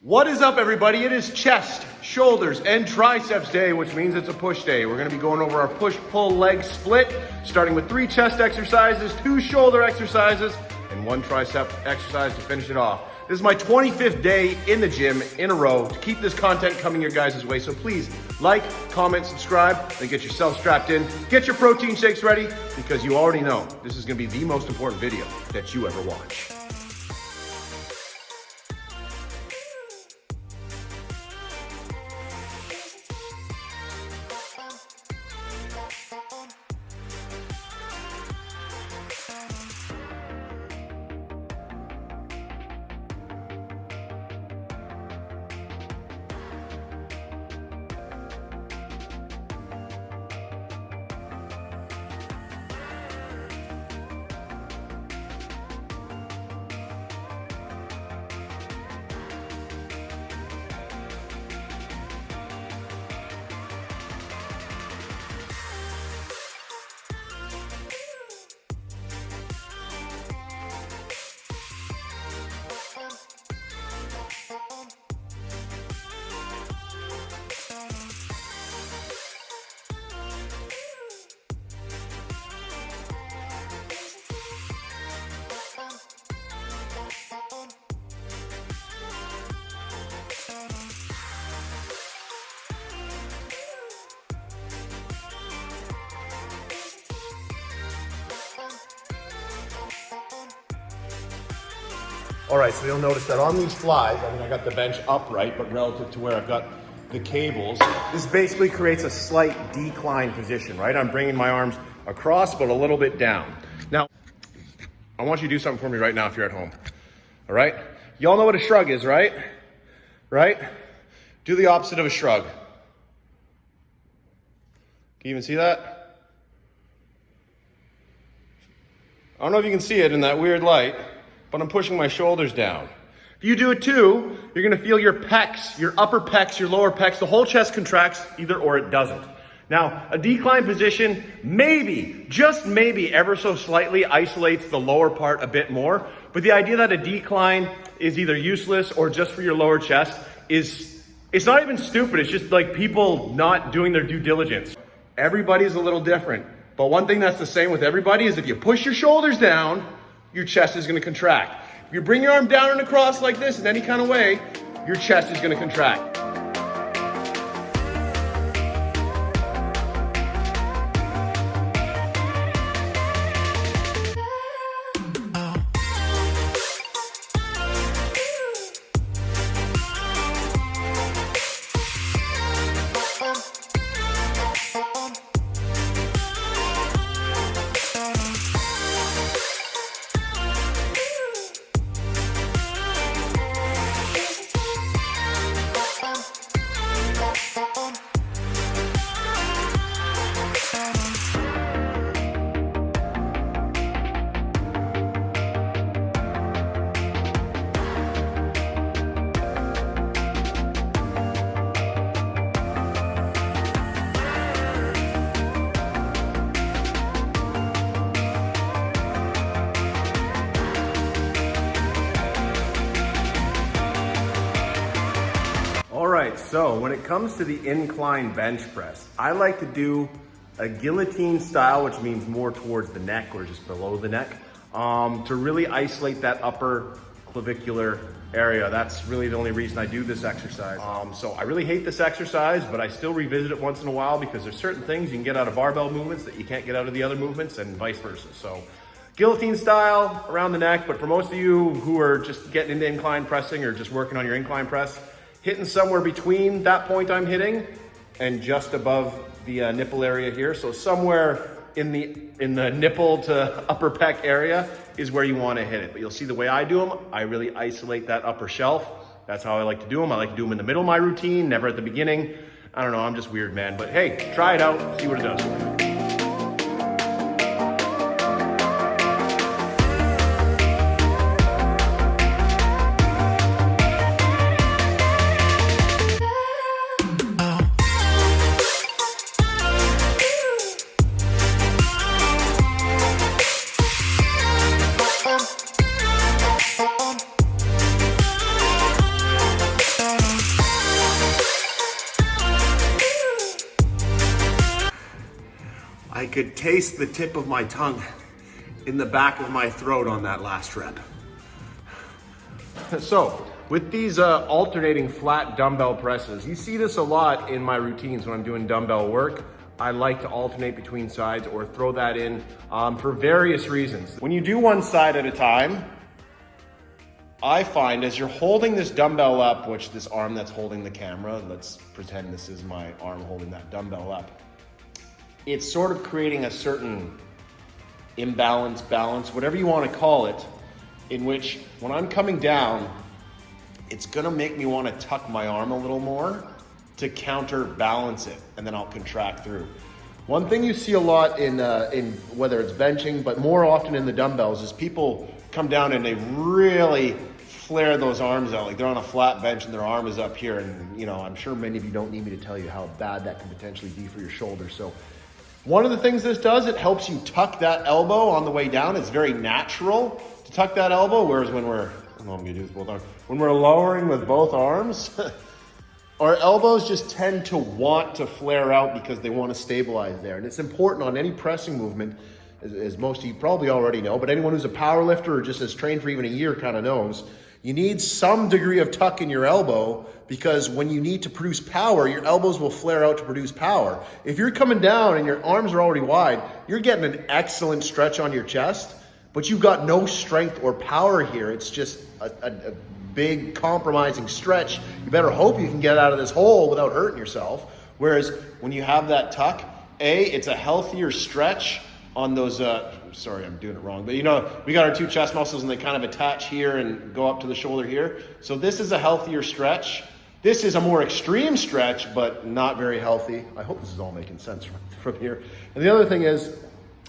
What is up, everybody? It is chest, shoulders, and triceps day, which means it's a push day. We're gonna be going over our push-pull leg split, starting with 3 chest exercises, 2 shoulder exercises, and 1 tricep exercise to finish it off. This is my 25th day in the gym in a row to keep this content coming your guys' way. So please like, comment, subscribe, and get yourself strapped in. Get your protein shakes ready because you already know this is gonna be the most important video that you ever watch. All right, so you'll notice that on these flies, I got the bench upright, but relative to where I've got the cables, this basically creates a slight decline position, right? I'm bringing my arms across, but a little bit down. Now, I want you to do something for me right now if you're at home, all right? Y'all know what a shrug is, right? Right? Do the opposite of a shrug. Can you even see that? I don't know if you can see it in that weird light, but I'm pushing my shoulders down. If you do it too, you're gonna feel your pecs, your upper pecs, your lower pecs, the whole chest contracts either or it doesn't. Now, a decline position, maybe, just maybe ever so slightly isolates the lower part a bit more, but the idea that a decline is either useless or just for your lower chest it's not even stupid, it's just like people not doing their due diligence. Everybody's a little different, but one thing that's the same with everybody is if you push your shoulders down, your chest is gonna contract. If you bring your arm down and across like this in any kind of way, your chest is gonna contract. All right, so when it comes to the incline bench press, I like to do a guillotine style, which means more towards the neck or just below the neck, to really isolate that upper clavicular area. That's really the only reason I do this exercise. So I really hate this exercise, but I still revisit it once in a while because there's certain things you can get out of barbell movements that you can't get out of the other movements and vice versa. So guillotine style around the neck, but for most of you who are just getting into incline pressing or just working on your incline press, hitting somewhere between that point I'm hitting and just above the nipple area here. So somewhere in the nipple to upper pec area is where you want to hit it. But you'll see the way I do them, I really isolate that upper shelf. That's how I like to do them. I like to do them in the middle of my routine, never at the beginning. I don't know, I'm just weird, man. But hey, try it out, see what it does for you. could taste the tip of my tongue in the back of my throat on that last rep. So, with these alternating flat dumbbell presses, you see this a lot in my routines when I'm doing dumbbell work. I like to alternate between sides or throw that in for various reasons. When you do one side at a time, I find as you're holding this dumbbell up, which this arm that's holding the camera, let's pretend this is my arm holding that dumbbell up, it's sort of creating a certain imbalance, balance, whatever you want to call it, in which when I'm coming down, it's gonna make me want to tuck my arm a little more to counterbalance it, and then I'll contract through. One thing you see a lot in whether it's benching, but more often in the dumbbells, is people come down and they really flare those arms out, like they're on a flat bench and their arm is up here. And you know, I'm sure many of you don't need me to tell you how bad that can potentially be for your shoulder. So one of the things this does, it helps you tuck that elbow on the way down. It's very natural to tuck that elbow, whereas when we're, I don't know, I'm gonna do this with both arms. When we're lowering with both arms, our elbows just tend to want to flare out because they want to stabilize there. And it's important on any pressing movement, as most of you probably already know, but anyone who's a power lifter or just has trained for even a year kind of knows, you need some degree of tuck in your elbow, because when you need to produce power, your elbows will flare out to produce power. If you're coming down and your arms are already wide, you're getting an excellent stretch on your chest, but you've got no strength or power here. It's just a big compromising stretch. You better hope you can get out of this hole without hurting yourself. Whereas when you have that tuck, it's a healthier stretch on those, sorry, I'm doing it wrong, but you know, we got our two chest muscles and they kind of attach here and go up to the shoulder here. So this is a healthier stretch. This is a more extreme stretch, but not very healthy. I hope this is all making sense from here. And the other thing is,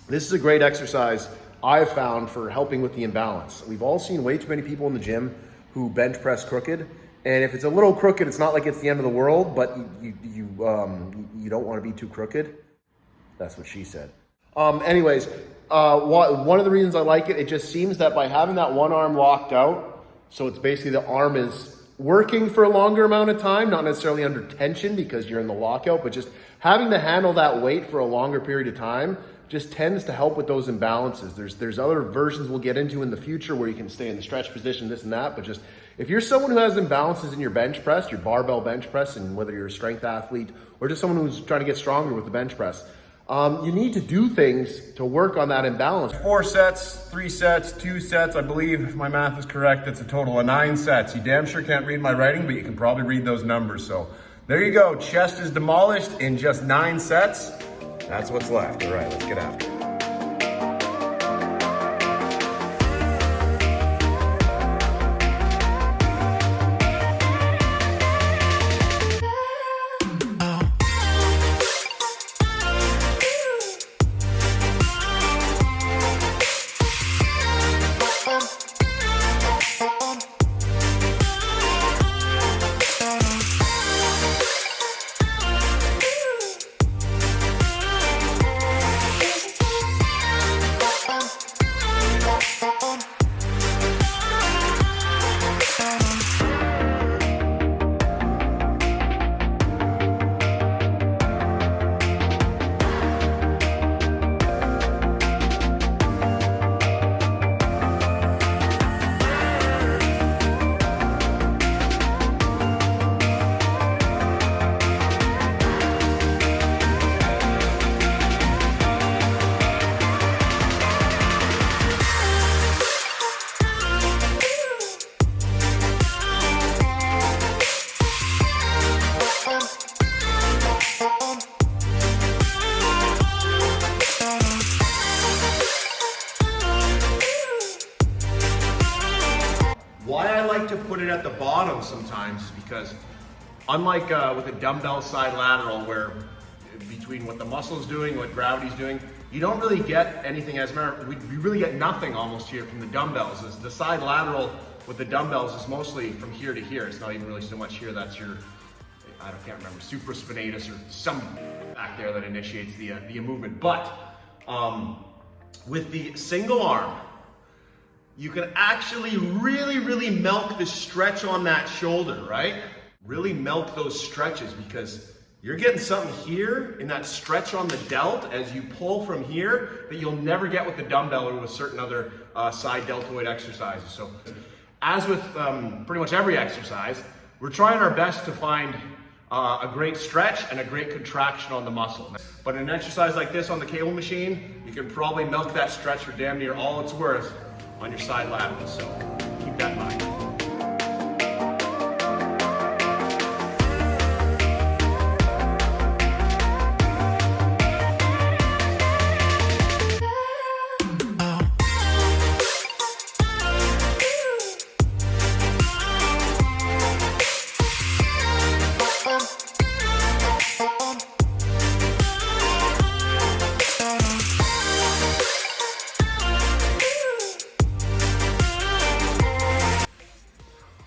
this is a great exercise I've found for helping with the imbalance. We've all seen way too many people in the gym who bench press crooked. And if it's a little crooked, it's not like it's the end of the world, but you don't want to be too crooked. That's what she said. Anyways, one of the reasons I like it, it just seems that by having that one arm locked out, so it's basically the arm is working for a longer amount of time, not necessarily under tension because you're in the lockout, but just having to handle that weight for a longer period of time just tends to help with those imbalances. There's other versions we'll get into in the future where you can stay in the stretch position, this and that, but just if you're someone who has imbalances in your bench press, your barbell bench press, and whether you're a strength athlete or just someone who's trying to get stronger with the bench press, you need to do things to work on that imbalance. 4 sets, 3 sets, 2 sets. I believe, if my math is correct, it's a total of 9 sets. You damn sure can't read my writing, but you can probably read those numbers. So there you go. Chest is demolished in just 9 sets. That's what's left. All right, let's get after it. Why I like to put it at the bottom sometimes is because unlike with a dumbbell side lateral where between what the muscle's doing, what gravity's doing, you don't really get anything. As a matter, we really get nothing almost here from the dumbbells. The side lateral with the dumbbells is mostly from here to here. It's not even really so much here. That's your, can't remember, supraspinatus or some back there that initiates the movement. But with the single arm, you can actually really milk the stretch on that shoulder, right? Really milk those stretches because You're getting something here in that stretch on the delt as you pull from here that you'll never get with the dumbbell or with certain other side deltoid exercises. So as with pretty much every exercise, we're trying our best to find a great stretch and a great contraction on the muscle. But in an exercise like this on the cable machine, you can probably milk that stretch for damn near all it's worth on your side laterals. So keep that in mind.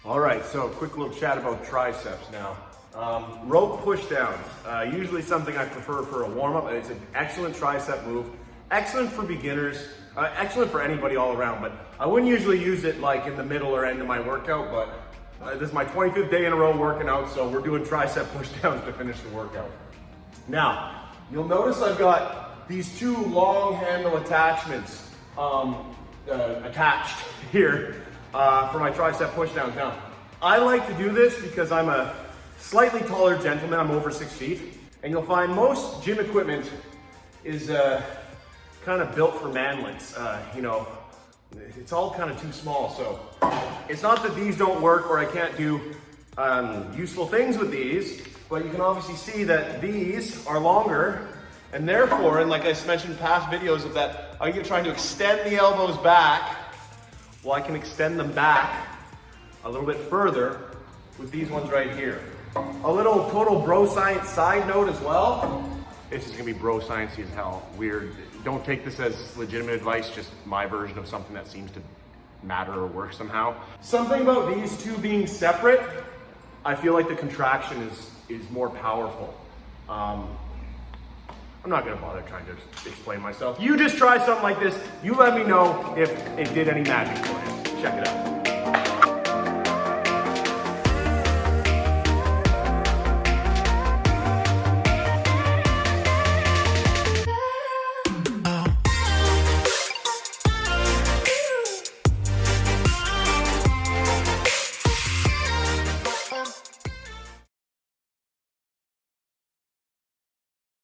All right, so quick little chat about triceps now. Rope push downs, usually something I prefer for a warm up. It's an excellent tricep move, excellent for beginners, excellent for anybody all around, but I wouldn't usually use it like in the middle or end of my workout, but this is my 25th day in a row working out, so we're doing tricep push downs to finish the workout. Now, you'll notice I've got these two long handle attachments attached here for my tricep push downs. Now, I like to do this because I'm a slightly taller gentleman. I'm over 6 feet, and you'll find most gym equipment is kind of built for manlets. You know, it's all kind of too small. So it's not that these don't work or I can't do useful things with these, but you can obviously see that these are longer, and therefore, and like I mentioned in past videos of that, I'm trying to extend the elbows back. Well, I can extend them back a little bit further with these ones right here. A little total bro science side note as well. This is gonna be bro sciencey as hell. Weird. Don't take this as legitimate advice, just my version of something that seems to matter or work somehow. Something about these two being separate, I feel like the contraction is more powerful. I'm not gonna bother trying to explain myself. You just try something like this. You let me know if it did any magic for you. Check it out.